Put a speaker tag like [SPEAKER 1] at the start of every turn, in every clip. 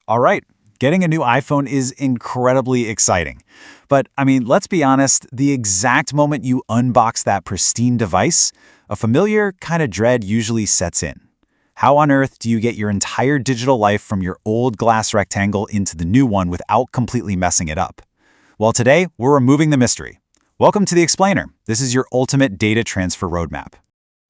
[SPEAKER 1] All right, getting a new iPhone is incredibly exciting. But, let's be honest, the exact moment you unbox that pristine device, a familiar kind of dread usually sets in. How on earth do you get your entire digital life from your old glass rectangle into the new one without completely messing it up? Well, today, we're removing the mystery. Welcome to The Explainer. This is your ultimate data transfer roadmap.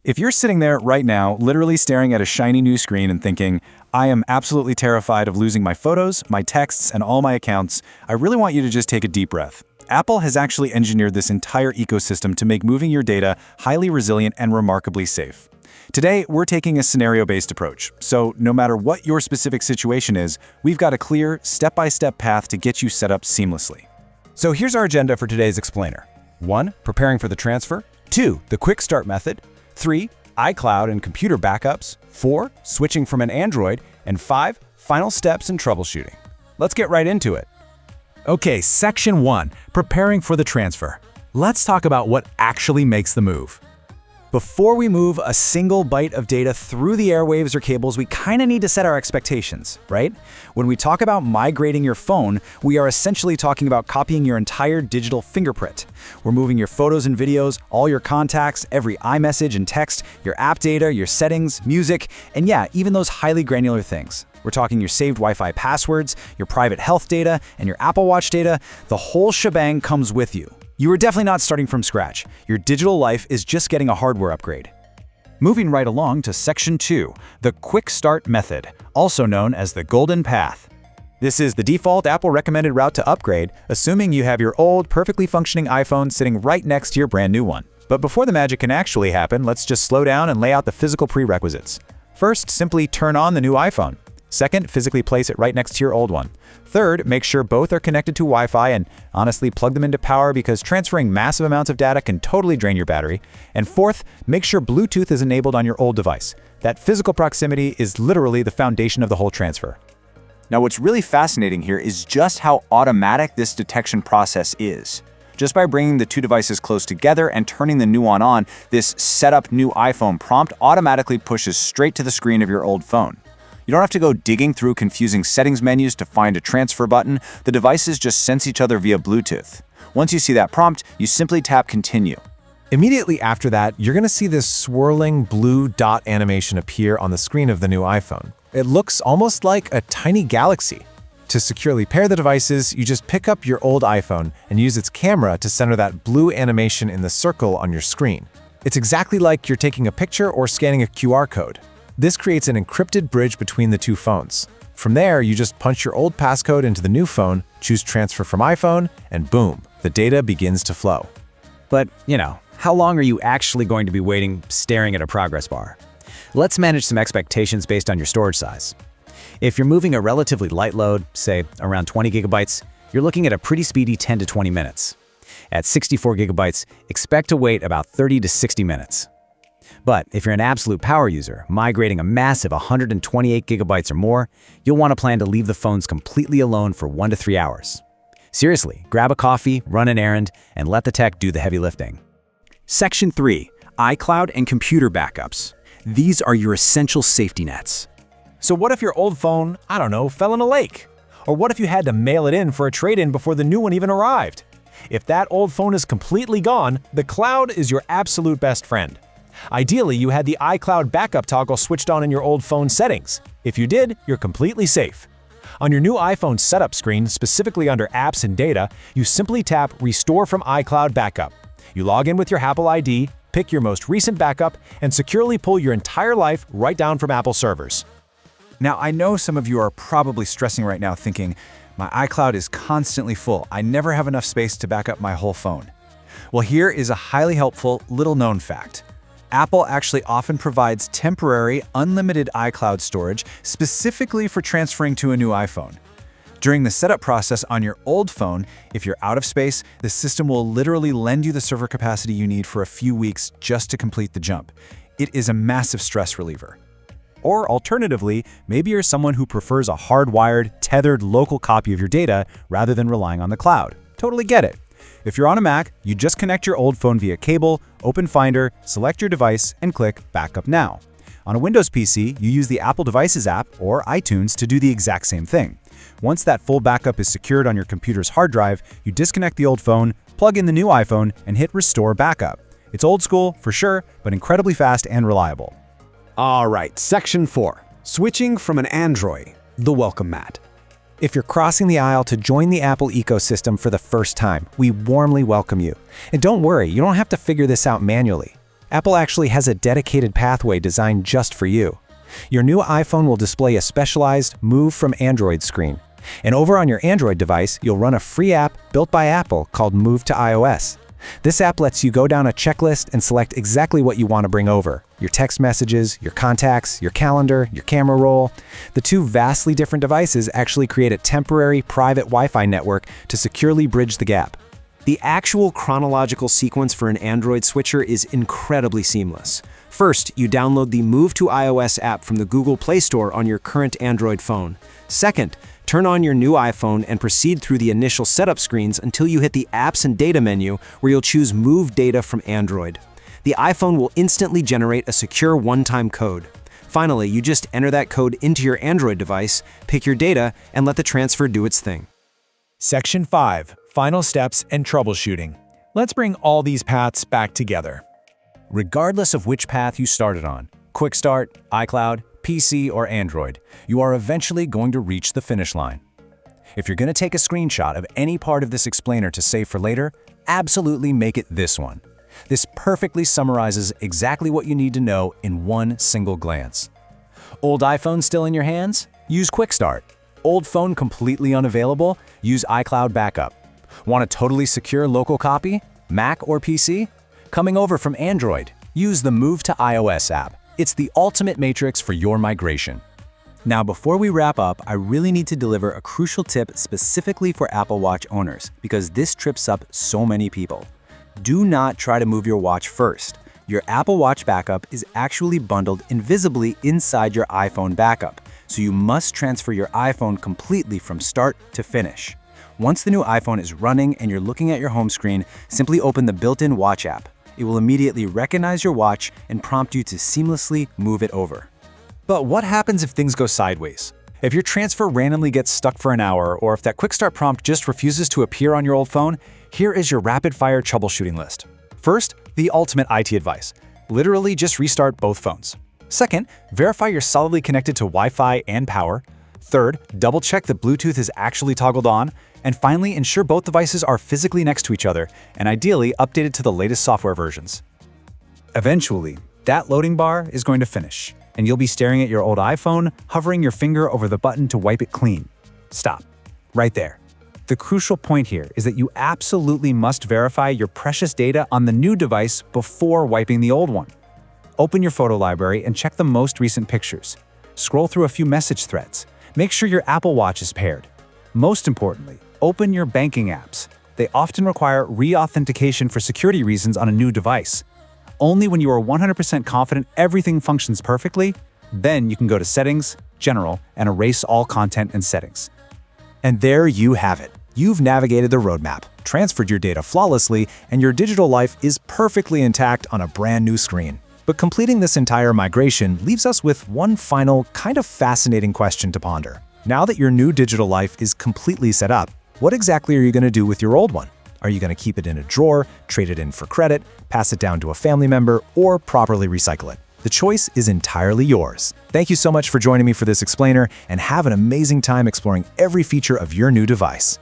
[SPEAKER 1] If you're sitting there right now, literally staring at a shiny new screen and thinking, I am absolutely terrified of losing my photos, my texts, and all my accounts, I really want you to just take a deep breath. Apple has actually engineered this entire ecosystem to make moving your data highly resilient and remarkably safe. Today, we're taking a scenario-based approach, so no matter what your specific situation is, we've got a clear, step-by-step path to get you set up seamlessly. So here's our agenda for today's Explainer. 1. Preparing for the transfer. 2. The quick start method. 3. iCloud and computer backups. 4. Switching from an Android. And 5. Final steps in troubleshooting. Let's get right into it. Okay, Section 1. Preparing for the transfer. Let's talk about what actually makes the move. Before we move a single byte of data through the airwaves or cables, we kind of need to set our expectations, right? When we talk about migrating your phone, we are essentially talking about copying your entire digital fingerprint. We're moving your photos and videos, all your contacts, every iMessage and text, your app data, your settings, music, and yeah, even those highly granular things. We're talking your saved Wi-Fi passwords, your private health data, and your Apple Watch data. The whole shebang comes with you. You are definitely not starting from scratch. Your digital life is just getting a hardware upgrade. Moving right along to Section 2, the Quick Start Method, also known as the Golden Path. This is the default Apple recommended route to upgrade, assuming you have your old, perfectly functioning iPhone sitting right next to your brand new one. But before the magic can actually happen, let's just slow down and lay out the physical prerequisites. First, simply turn on the new iPhone. Second, physically place it right next to your old one. Third, make sure both are connected to Wi-Fi and honestly plug them into power because transferring massive amounts of data can totally drain your battery. And fourth, make sure Bluetooth is enabled on your old device. That physical proximity is literally the foundation of the whole transfer. Now, what's really fascinating here is just how automatic this detection process is. Just by bringing the two devices close together and turning the new one on, this Setup New iPhone prompt automatically pushes straight to the screen of your old phone. You don't have to go digging through confusing settings menus to find a transfer button. The devices just sense each other via Bluetooth. Once you see that prompt, you simply tap Continue. Immediately after that, you're going to see this swirling blue dot animation appear on the screen of the new iPhone. It looks almost like a tiny galaxy. To securely pair the devices, you just pick up your old iPhone and use its camera to center that blue animation in the circle on your screen. It's exactly like you're taking a picture or scanning a QR code. This creates an encrypted bridge between the two phones. From there, you just punch your old passcode into the new phone, choose Transfer from iPhone, and boom, the data begins to flow.
[SPEAKER 2] But, how long are you actually going to be waiting, staring at a progress bar? Let's manage some expectations based on your storage size. If you're moving a relatively light load, say around 20 gigabytes, you're looking at a pretty speedy 10 to 20 minutes. At 64 gigabytes, expect to wait about 30 to 60 minutes. But if you're an absolute power user, migrating a massive 128 gigabytes or more, you'll want to plan to leave the phones completely alone for 1 to 3 hours. Seriously, grab a coffee, run an errand, and let the tech do the heavy lifting.
[SPEAKER 3] Section 3. iCloud and computer backups. These are your essential safety nets.
[SPEAKER 4] So what if your old phone, fell in a lake? Or what if you had to mail it in for a trade-in before the new one even arrived? If that old phone is completely gone, the cloud is your absolute best friend. Ideally, you had the iCloud backup toggle switched on in your old phone settings. If you did, you're completely safe. On your new iPhone setup screen, specifically under Apps and Data, you simply tap Restore from iCloud Backup. You log in with your Apple ID, pick your most recent backup, and securely pull your entire life right down from Apple servers.
[SPEAKER 1] Now, I know some of you are probably stressing right now thinking, my iCloud is constantly full. I never have enough space to back up my whole phone. Well, here is a highly helpful, little-known fact. Apple actually often provides temporary, unlimited iCloud storage specifically for transferring to a new iPhone. During the setup process on your old phone, if you're out of space, the system will literally lend you the server capacity you need for a few weeks just to complete the jump. It is a massive stress reliever. Or alternatively, maybe you're someone who prefers a hardwired, tethered local copy of your data rather than relying on the cloud. Totally get it. If you're on a Mac, you just connect your old phone via cable, open Finder, select your device, and click Backup Now. On a Windows PC, you use the Apple Devices app or iTunes to do the exact same thing. Once that full backup is secured on your computer's hard drive, you disconnect the old phone, plug in the new iPhone, and hit Restore Backup. It's old school, for sure, but incredibly fast and reliable.
[SPEAKER 3] All right, Section 4. Switching from an Android, the welcome mat.
[SPEAKER 5] If you're crossing the aisle to join the Apple ecosystem for the first time, we warmly welcome you. And don't worry, you don't have to figure this out manually. Apple actually has a dedicated pathway designed just for you. Your new iPhone will display a specialized Move from Android screen. And over on your Android device, you'll run a free app built by Apple called Move to iOS. This app lets you go down a checklist and select exactly what you want to bring over: your text messages, your contacts, your calendar, your camera roll. The two vastly different devices actually create a temporary private Wi-Fi network to securely bridge the gap.
[SPEAKER 3] The actual chronological sequence for an Android switcher is incredibly seamless. First, you download the Move to iOS app from the Google Play Store on your current Android phone. Second, turn on your new iPhone and proceed through the initial setup screens until you hit the Apps and Data menu, where you'll choose Move Data from Android. The iPhone will instantly generate a secure one-time code. Finally, you just enter that code into your Android device, pick your data, and let the transfer do its thing.
[SPEAKER 4] Section 5. Final steps and troubleshooting. Let's bring all these paths back together.
[SPEAKER 1] Regardless of which path you started on, Quick Start, iCloud, PC, or Android, you are eventually going to reach the finish line. If you're going to take a screenshot of any part of this explainer to save for later, absolutely make it this one. This perfectly summarizes exactly what you need to know in one single glance. Old iPhone still in your hands? Use Quick Start. Old phone completely unavailable? Use iCloud Backup. Want a totally secure local copy? Mac or PC? Coming over from Android? Use the Move to iOS app. It's the ultimate matrix for your migration. Now, before we wrap up, I really need to deliver a crucial tip specifically for Apple Watch owners, because this trips up so many people. Do not try to move your watch first. Your Apple Watch backup is actually bundled invisibly inside your iPhone backup, so you must transfer your iPhone completely from start to finish. Once the new iPhone is running and you're looking at your home screen, simply open the built-in Watch app. It will immediately recognize your watch and prompt you to seamlessly move it over. But what happens if things go sideways? If your transfer randomly gets stuck for an hour, or if that Quick Start prompt just refuses to appear on your old phone, here is your rapid-fire troubleshooting list. First, the ultimate IT advice. Literally just restart both phones. Second, verify you're solidly connected to Wi-Fi and power. Third, double-check that Bluetooth is actually toggled on. And finally, ensure both devices are physically next to each other, and ideally updated to the latest software versions. Eventually, that loading bar is going to finish, and you'll be staring at your old iPhone, hovering your finger over the button to wipe it clean. Stop. Right there. The crucial point here is that you absolutely must verify your precious data on the new device before wiping the old one. Open your photo library and check the most recent pictures. Scroll through a few message threads. Make sure your Apple Watch is paired. Most importantly, open your banking apps. They often require re-authentication for security reasons on a new device. Only when you are 100% confident everything functions perfectly, then you can go to Settings, General, and erase all content and settings. And there you have it. You've navigated the roadmap, transferred your data flawlessly, and your digital life is perfectly intact on a brand new screen. But completing this entire migration leaves us with one final, kind of fascinating question to ponder. Now that your new digital life is completely set up, what exactly are you going to do with your old one? Are you going to keep it in a drawer, trade it in for credit, pass it down to a family member, or properly recycle it? The choice is entirely yours. Thank you so much for joining me for this explainer, and have an amazing time exploring every feature of your new device.